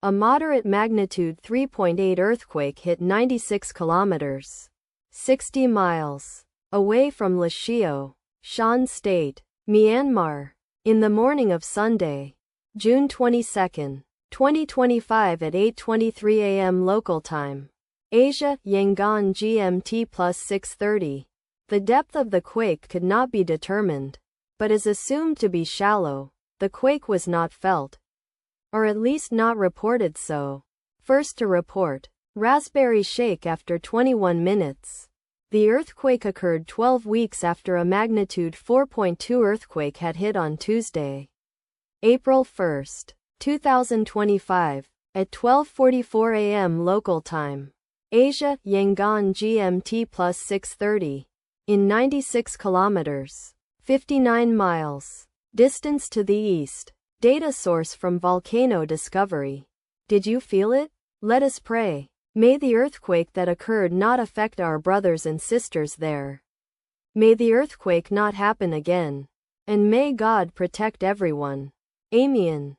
A moderate magnitude 3.8 earthquake hit 96 kilometers, 60 miles, away from Lashio, Shan State, Myanmar, in the morning of Sunday, June 22, 2025 at 8:23 a.m. local time. Asia, Yangon GMT plus 6:30. The depth of the quake could not be determined, but is assumed to be shallow. The quake was not felt, or at least not reported so. First to report, Raspberry shake after 21 minutes. The earthquake occurred 12 weeks after a magnitude 4.2 earthquake had hit on Tuesday, April 1, 2025, at 12:44 a.m. local time. Asia, Yangon GMT plus 6:30. In 96 kilometers, 59 miles, distance to the east. Data source from Volcano Discovery. Did you feel it? Let us pray. May the earthquake that occurred not affect our brothers and sisters there. May the earthquake not happen again. And may God protect everyone. Amen.